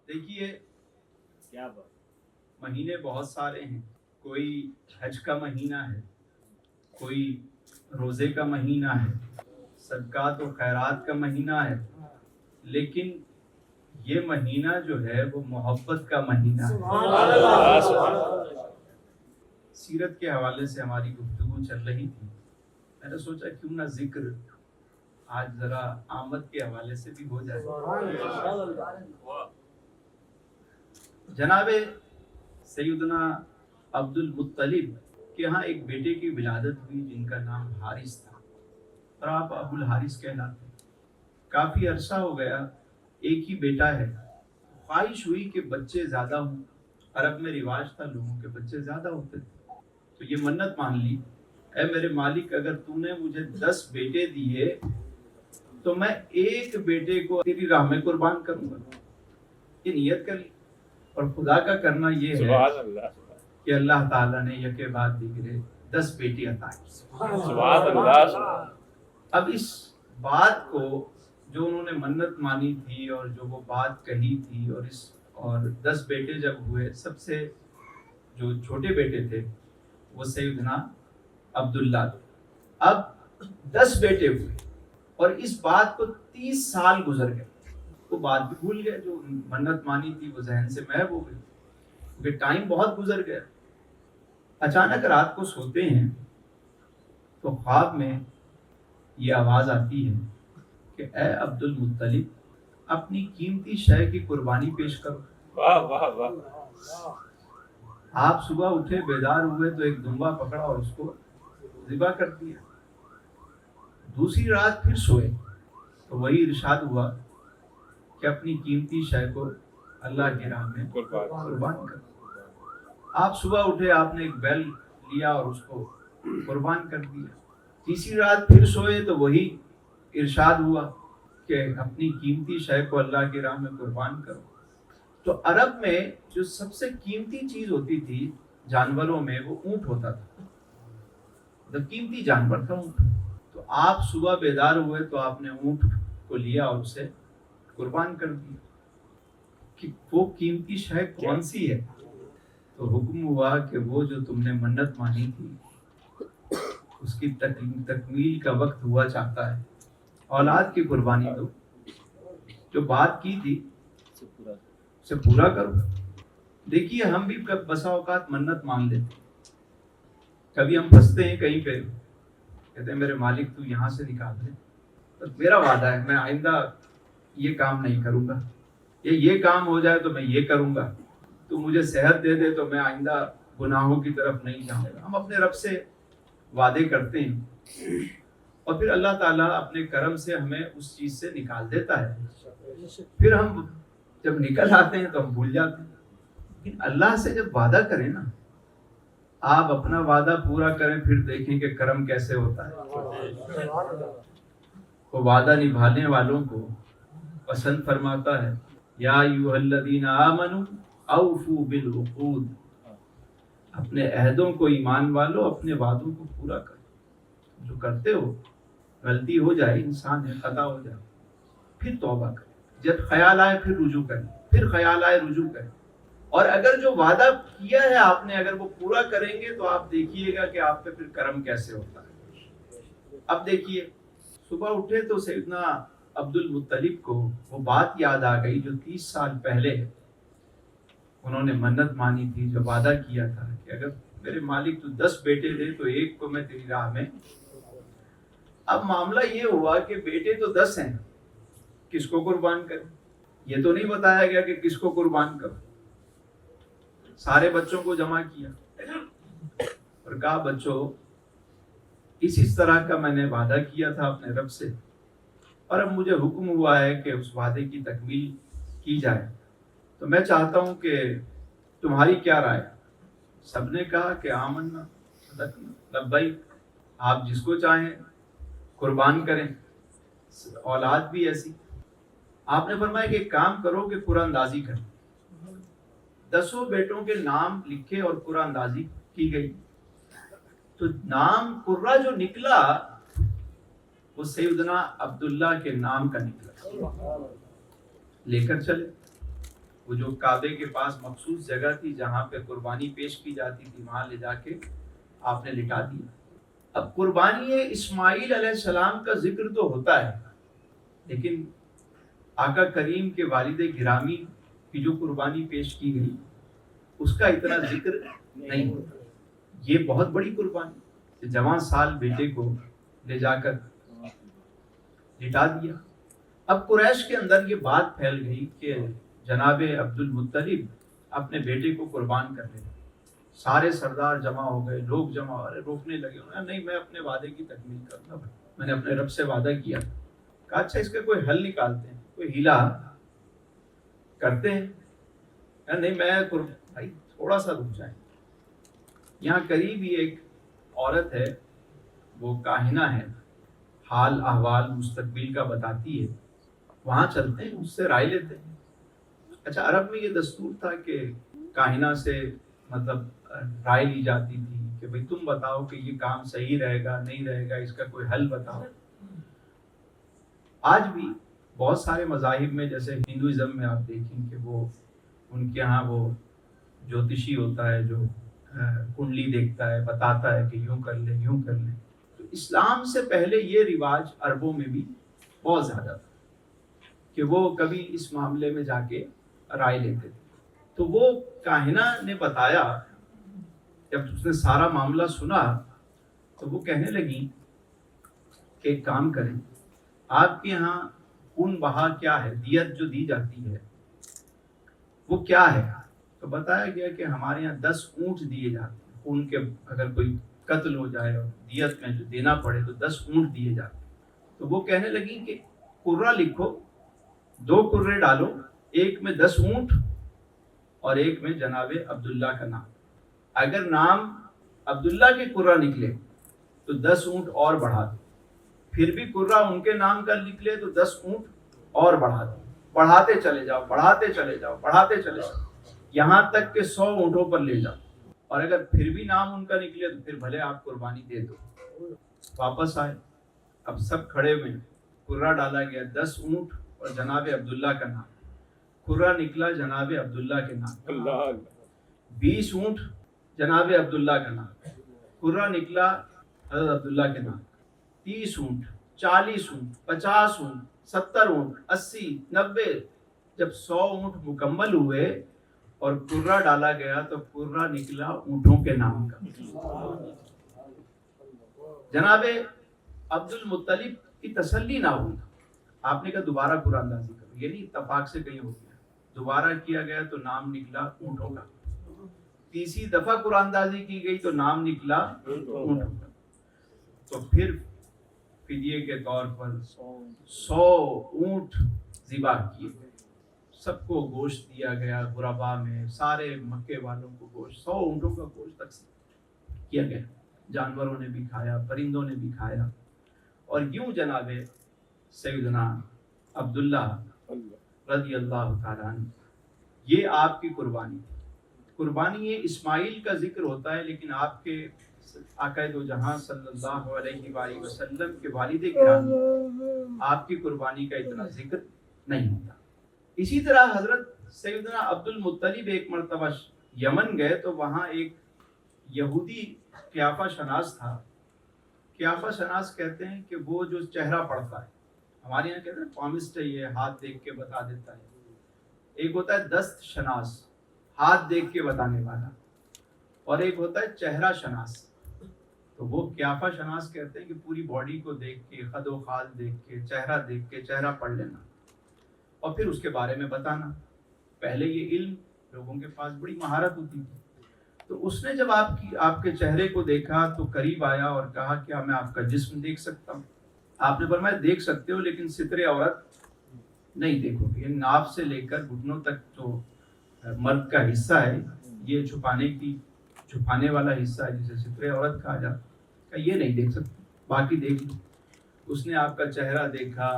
دیکھیے کیا بات، مہینے بہت سارے ہیں. کوئی حج کا مہینہ ہے، کوئی روزے کا مہینہ ہے، صدقات و خیرات کا مہینہ ہے، لیکن یہ مہینہ جو ہے وہ محبت کا مہینہ ہے. سیرت کے حوالے سے ہماری گفتگو چل رہی تھی. میں نے سوچا کیوں نہ ذکر آج ذرا آمد کے حوالے سے بھی ہو جائے. جناب سیدنا عبد المطلب کے ہاں ایک بیٹے کی ولادت ہوئی جن کا نام حارث تھا، اور آپ ابو الحارث کہلاتے. کافی عرصہ ہو گیا، ایک ہی بیٹا ہے. خواہش ہوئی کہ بچے زیادہ ہوں. عرب میں رواج تھا لوگوں کے بچے زیادہ ہوتے تھے. تو یہ منت مان لی، اے میرے مالک اگر تو نے مجھے 10 بیٹے دیے تو میں ایک بیٹے کو تیری راہ میں قربان کروں گا. یہ نیت کر لی. اور خدا کا کرنا یہ ہے کہ اللہ تعالیٰ نے یکے بعد دیگرے 10 بیٹی عطا کی. سبحان اللہ. اب اس بات کو جو انہوں نے منت مانی تھی اور جو وہ بات کہی تھی، اور 10 بیٹے جب ہوئے، سب سے جو چھوٹے بیٹے تھے وہ سیدنا عبداللہ تھے. اب 10 بیٹے ہوئے اور اس بات کو 30 سال گزر گئے. وہ بات بھی بھول گئے، جو منت مانی تھی وہ ذہن سے محو ہو گئی کیونکہ ٹائم بہت گزر گیا. اچانک رات کو سوتے ہیں تو خواب میں یہ آواز آتی ہے کہ اے عبد المطلب اپنی قیمتی شے کی قربانی پیش کرو. واہ واہ واہ. آپ صبح اٹھے، بیدار ہوئے تو ایک دمبا پکڑا اور اس کو ذبح کر دیا. دوسری رات پھر سوئے تو وہی ارشاد ہوا کہ اپنی قیمتی شے کو اللہ کی راہ میں قربان کرو. آپ صبح اٹھے، آپ نے ایک بیل لیا اور اس کو قربان کر دیا. تیسری رات پھر سوئے تو وہی ارشاد ہوا کہ اپنی قیمتی شے کو اللہ کی راہ میں قربان کرو. تو عرب میں جو سب سے قیمتی چیز ہوتی تھی جانوروں میں وہ اونٹ ہوتا تھا. مطلب قیمتی جانور تھا اونٹ. تو آپ صبح بیدار ہوئے تو آپ نے اونٹ کو لیا اور اسے قربان کر دیا. کہ وہ قیمتی شے کون سی ہے؟ تو حکم ہوا کہ وہ جو تم نے منت مانی تھی اس کی تکمیل کا وقت ہوا چاہتا ہے، اولاد کی قربانی دو. جو بات کی تھی اسے پورا کرو. دیکھیے ہم بھی بسا اوقات منت مان لیتے. کبھی ہم پھنستے ہیں کہیں پہ، کہتے ہیں میرے مالک تو یہاں سے نکال دے، تو میرا وعدہ ہے میں آئندہ یہ کام نہیں کروں گا، یہ کام ہو جائے تو میں یہ کروں گا، تو مجھے صحت دے دے تو میں آئندہ گناہوں کی طرف نہیں جاؤں گا. ہم اپنے رب سے وعدے کرتے ہیں اور پھر اللہ تعالیٰ اپنے کرم سے ہمیں اس چیز سے نکال دیتا ہے. پھر ہم جب نکل آتے ہیں تو ہم بھول جاتے ہیں. لیکن اللہ سے جب وعدہ کریں نا، آپ اپنا وعدہ پورا کریں پھر دیکھیں کہ کرم کیسے ہوتا ہے. وہ وعدہ نبھانے والوں کو پسند فرماتا ہے. یا ایھا الذین آمنوا اوفوا بالعقود. اپنے عہدوں کو ایمان والو اپنے وعدوں کو پورا کرو. جو کرتے ہو غلطی ہو جائے، انسان ہے، خطا ہو جائے، پھر توبہ کریں. جب خیال آئے پھر رجوع کریں، پھر خیال آئے رجوع کریں. اور اگر جو وعدہ کیا ہے آپ نے اگر وہ پورا کریں گے تو آپ دیکھیے گا کہ آپ پہ پھر کرم کیسے ہوتا ہے. اب دیکھیے صبح اٹھے تو سیدنا عبد المطلب کو وہ بات یاد آ گئی جو 30 سال پہلے انہوں نے منت مانی تھی، جو وعدہ کیا تھا کہ اگر میرے مالک تو 10 بیٹے دے تو ایک کو میں تیری راہ میں. اب معاملہ یہ ہوا کہ بیٹے تو 10 ہیں، کس کو قربان کریں؟ یہ تو نہیں بتایا گیا کہ کس کو قربان کرو. سارے بچوں کو جمع کیا اور کہا بچوں اس طرح کا میں نے وعدہ کیا تھا اپنے رب سے، اور اب مجھے حکم ہوا ہے کہ اس وعدے کی تکمیل کی جائے. تو میں چاہتا ہوں کہ تمہاری کیا رائے؟ سب نے کہا کہ آمنا صدقنا لبیک، آپ جس کو چاہیں قربان کریں، اولاد بھی ایسی. آپ نے فرمایا کہ ایک کام کرو کہ قرآن اندازی کریں. 10 بیٹوں کے نام لکھے اور قرآن اندازی کی گئی. تو نام قرہ جو نکلا وہ سیدنا عبداللہ کے نام کا نکلا. لے کر چلے. وہ جو کعبے کے پاس مخصوص جگہ تھی جہاں پہ قربانی پیش کی جاتی تھی، وہاں لے جا کے آپ نے لٹا دیا۔ اب قربانی اسماعیل علیہ السلام کا ذکر تو ہوتا ہے، لیکن آقا کریم کے والد گرامی کی جو قربانی پیش کی گئی اس کا اتنا ذکر نہیں ہوتا۔ یہ بہت بڑی قربانی کہ جوان سال بیٹے کو لے جا کر لٹا دیا۔ اب قریش کے اندر یہ بات پھیل گئی کہ جناب عبد المطلب اپنے بیٹے کو قربان کر لے۔ سارے سردار جمع ہو گئے، لوگ جمع ہو رہے، روکنے لگے، انہوں نے نہیں میں اپنے وعدے کی تکمیل کروں گا، میں نے اپنے رب سے وعدہ کیا۔ کہا اچھا اس کا کوئی حل نکالتے ہیں، کوئی ہیلا کرتے ہیں۔ نہیں میں بھائی تھوڑا سا رک جائیں، یہاں قریب ہی ایک عورت ہے، وہ کاہنہ ہے، حال احوال مستقبل کا بتاتی ہے، وہاں چلتے ہیں، اس سے رائے لیتے ہیں۔ اچھا عرب میں یہ دستور تھا کہ کاہنہ سے مطلب رائے لی جاتی تھی کہ بھئی تم بتاؤ کہ یہ کام صحیح رہے گا نہیں رہے گا، اس کا کوئی حل بتاؤ۔ آج بھی بہت سارے مذاہب میں، جیسے ہندوازم میں آپ دیکھیں کہ وہ ان کے ہاں وہ جوتشی ہوتا ہے جو کنڈلی دیکھتا ہے، بتاتا ہے کہ یوں کر لیں یوں کر لیں۔ تو اسلام سے پہلے یہ رواج عربوں میں بھی بہت زیادہ تھا کہ وہ کبھی اس معاملے میں جا کے رائے لیتے تھے۔ تو وہ کاہنہ نے بتایا، جب اس نے سارا معاملہ سنا تو وہ کہنے لگی کہ ایک کام کریں، آپ کے ہاں خون بہا کیا ہے، دیت جو دی جاتی ہے وہ کیا ہے؟ تو بتایا گیا کہ ہمارے یہاں 10 اونٹ دیے جاتے ہیں، خون کے اگر کوئی قتل ہو جائے اور دیت میں جو دینا پڑے تو 10 اونٹ دیے جاتے ہیں۔ تو وہ کہنے لگی کہ قرہ لکھو، 2 قرے ڈالو، ایک میں 10 اونٹ اور ایک میں جناب عبداللہ کا نام۔ اگر نام عبداللہ کے قرہ نکلے تو 10 اونٹ اور بڑھا دو، پھر بھی قرہ ان کے نام کا نکلے تو 10 اونٹ اور بڑھا دو، بڑھاتے چلے جاؤ بڑھاتے چلے جاؤ بڑھاتے چلے جاؤ، یہاں تک کہ 100 اونٹوں پر لے جاؤ، اور اگر پھر بھی نام ان کا نکلے تو پھر بھلے آپ قربانی دے دو۔ واپس آئے، اب سب کھڑے ہوئے، قرہ ڈالا گیا 10 اونٹ اور جناب عبداللہ کا نام، قرہ نکلا جناب عبداللہ کے نام، 20 اونٹ جناب عبداللہ کا نام، قرہ نکلا حضرت عبداللہ کے نام، 30 اونٹ 40 اونٹ 50 اونٹ 70 اونٹ 80 90، جب 100 اونٹ مکمل ہوئے اور قرہ ڈالا گیا تو قرہ نکلا اونٹوں کے نام کا۔ جناب عبد المطلب کی تسلی نہ ہوئی، آپ نے کہا دوبارہ قرہ اندازی کرو، یہ نہیں اتفاق سے کہیں ہو گیا، دوبارہ کیا گیا تو نام نکلا اونٹوں کا، تیسری دفعہ قرہ اندازی کی گئی تو نام نکلا اونٹوں کا۔ تو پھر فدیے کے طور پر 100 اونٹ ذبح کیے گئے، سب کو گوشت دیا گیا، غربا میں سارے مکے والوں کو گوشت، 100 اونٹوں کا گوشت تقسیم کیا گیا، جانوروں نے بھی کھایا، پرندوں نے بھی کھایا۔ اور یوں جناب سیدنا عبداللہ رضی اللہ تعالیٰ عنہ، یہ آپ کی قربانی تھی۔ قربانی اسماعیل کا ذکر ہوتا ہے، لیکن آپ کے آقا دو جہاں صلی اللہ علیہ وآلہ وسلم کے والد گرامی آپ کی قربانی کا اتنا ذکر نہیں ہوتا۔ اسی طرح حضرت سیدنا عبد المطلب ایک مرتبہ یمن گئے تو وہاں ایک یہودی قیافہ شناس تھا۔ قیافہ شناس کہتے ہیں کہ وہ جو چہرہ پڑھتا ہے، ہمارے یہاں کہتے ہیں پامسٹ ہے، یہ ہاتھ دیکھ کے بتا دیتا ہے۔ ایک ہوتا ہے دست شناس، ہاتھ دیکھ کے بتانے والا، اور ایک ہوتا ہے چہرہ شناس۔ تو وہ قیافہ شناس کہتے ہیں کہ پوری باڈی کو دیکھ کے، خد و خال دیکھ کے، چہرہ دیکھ کے چہرہ پڑھ لینا اور پھر اس کے بارے میں بتانا۔ پہلے یہ علم لوگوں کے پاس بڑی مہارت ہوتی تھی۔ تو اس نے جب آپ کے چہرے کو دیکھا تو قریب آیا اور کہا کیا میں آپ کا جسم دیکھ سکتا ہوں؟ آپ نے فرمایا دیکھ سکتے ہو، لیکن ستر عورت نہیں دیکھو گے، یعنی ناف سے لے کر گھٹنوں تک جو مرد کا حصہ ہے یہ چھپانے والا حصہ ہے جسے ستر عورت کہا جاتا ہے، کہ یہ نہیں دیکھ سکتے، باقی دیکھ لو۔ اس نے آپ کا چہرہ دیکھا،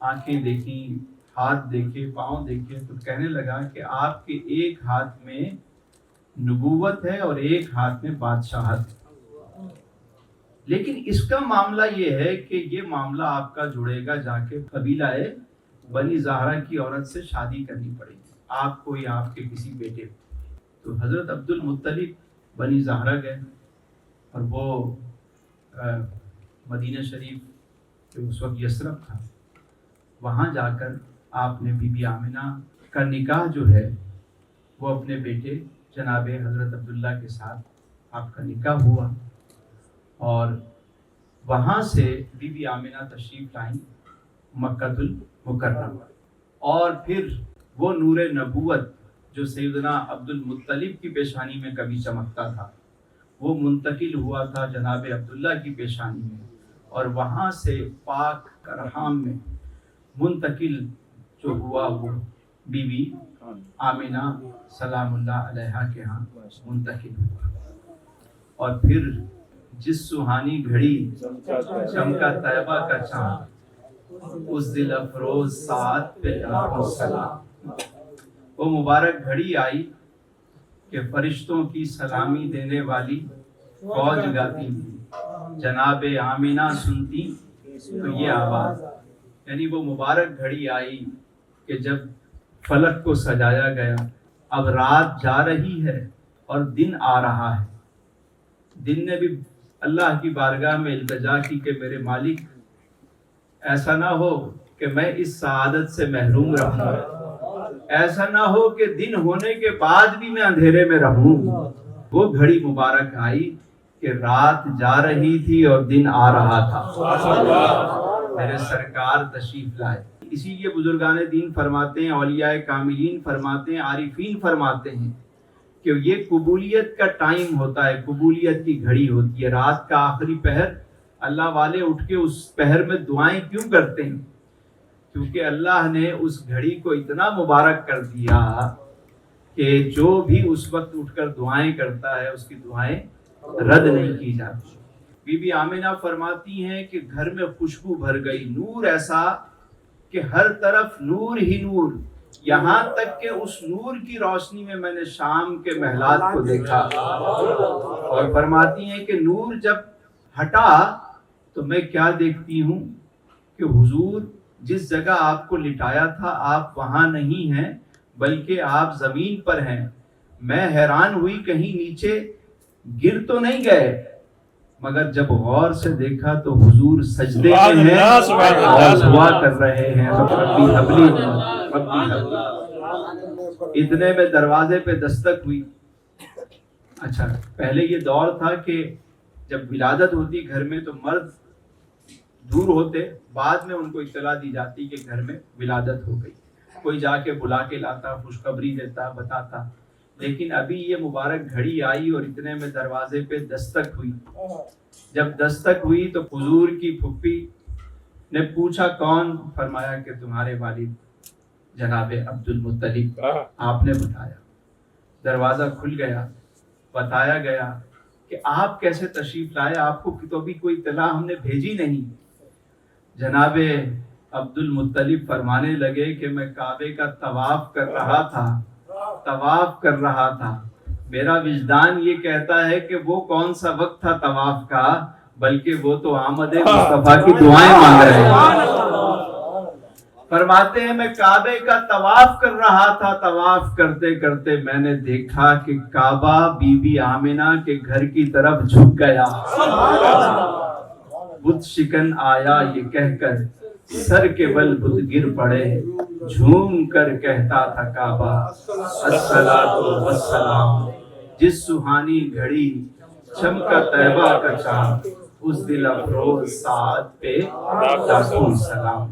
آنکھیں دیکھی، ہاتھ دیکھے، پاؤں دیکھے، تو کہنے لگا کہ آپ کے ایک ہاتھ میں نبوت ہے اور ایک ہاتھ میں بادشاہت ہے، لیکن اس کا معاملہ یہ ہے کہ یہ معاملہ آپ کا جڑے گا جا کے قبیلہ بنی زہرہ کی عورت سے شادی کرنی پڑے گی، آپ کو یا آپ کے کسی بیٹے کو. تو حضرت عبد المطلب بنی زہرہ گئے اور وہ مدینہ شریف جو اس وقت یثرب تھا وہاں جا کر آپ نے بی بی آمنہ کا نکاح جو ہے وہ اپنے بیٹے جناب حضرت عبداللہ کے ساتھ آپ کا نکاح ہوا اور وہاں سے بی بی آمنہ تشریف لائیں مکہ المکرمہ اور پھر وہ نور نبوت جو سیدنا عبد المطلب کی پیشانی میں کبھی چمکتا تھا وہ منتقل ہوا تھا جناب عبداللہ کی پیشانی میں اور وہاں سے پاک ارحام میں منتقل جو ہوا وہ بی بی آمنہ سلام اللہ علیہا کے ہاں منتقل ہوا. اور پھر جس سہانی گھڑی چمکا طیبہ کا چاند اس دل افروز ساعت پہ لاکھوں سلام. وہ مبارک گھڑی آئی کہ فرشتوں کی سلامی دینے والی فوج گاتی جناب آمنہ سنتی تو یہ آواز. یعنی وہ مبارک گھڑی آئی کہ جب فلک کو سجایا گیا اب رات جا رہی ہے اور دن آ رہا ہے. دن نے بھی اللہ کی بارگاہ میں التجا کی کہ میرے مالک ایسا نہ ہو کہ میں اس سعادت سے محروم رہوں, ایسا نہ ہو کہ دن ہونے کے بعد بھی میں اندھیرے میں رہوں. وہ گھڑی مبارک آئی کہ رات جا رہی تھی اور دن آ رہا تھا. میرے سرکار تشریف لائے. اسی لیے بزرگان دین فرماتے ہیں, اولیاء کاملین فرماتے ہیں, عارفین فرماتے ہیں کہ یہ قبولیت کا ٹائم ہوتا ہے, قبولیت کی گھڑی ہوتی ہے. رات کا آخری پہر اللہ والے اٹھ کے اس پہر میں دعائیں کیوں کرتے ہیں؟ کیونکہ اللہ نے اس گھڑی کو اتنا مبارک کر دیا کہ جو بھی اس وقت اٹھ کر دعائیں کرتا ہے اس کی دعائیں رد نہیں کی جاتی. بی بی آمنہ فرماتی ہیں کہ گھر میں خوشبو بھر گئی, نور ایسا کہ ہر طرف نور ہی نور, یہاں تک کہ اس نور کی روشنی میں میں نے شام کے محلات کو دیکھا. اور فرماتی ہیں کہ نور جب ہٹا تو میں کیا دیکھتی ہوں کہ حضور جس جگہ آپ کو لٹایا تھا آپ وہاں نہیں ہیں بلکہ آپ زمین پر ہیں. میں حیران ہوئی کہیں نیچے گر تو نہیں گئے, مگر جب غور سے دیکھا تو حضور سجدے میں ہیں اور دعا کر رہے ہیں ربی حبلی ربی حبلی. اتنے میں دروازے پہ دستک ہوئی. اچھا پہلے یہ دور تھا کہ جب ولادت ہوتی گھر میں تو مرد دور ہوتے, بعد میں ان کو اطلاع دی جاتی کہ گھر میں ولادت ہو گئی, کوئی جا کے بلا کے لاتا, خوشخبری دیتا, بتاتا. لیکن ابھی یہ مبارک گھڑی آئی اور اتنے میں دروازے پہ دستک ہوئی. جب دستک ہوئی تو حضور کی پھپھی نے پوچھا کون؟ فرمایا کہ تمہارے والد جناب عبد المطلب. آپ نے بتایا, دروازہ کھل گیا, بتایا گیا کہ آپ کیسے تشریف لائے, آپ کو تو بھی کوئی اطلاع ہم نے بھیجی نہیں. جناب عبد المطلب فرمانے لگے کہ میں کعبے کا طواف کر رہا تھا, میرا وجدان یہ کہتا ہے کہ وہ کون سا وقت تھا طواف کا, بلکہ وہ تو آمد مصطفیٰ کی دعائیں مانگ رہے ہیں. فرماتے ہیں میں کعبے کا طواف کر رہا تھا, طواف کرتے کرتے میں نے دیکھا کہ کعبہ بی بی آمنہ کے گھر کی طرف جھک گیا. بت شکن آیا یہ کہہ کر سر کے بل بت گر پڑے, جھوم کر کہتا تھا کعبہ الصلاۃ والسلام. جس سہانی گھڑی چمکا طیبہ کا چاند اس دل افروز ساعت پہ لاکھوں سلام.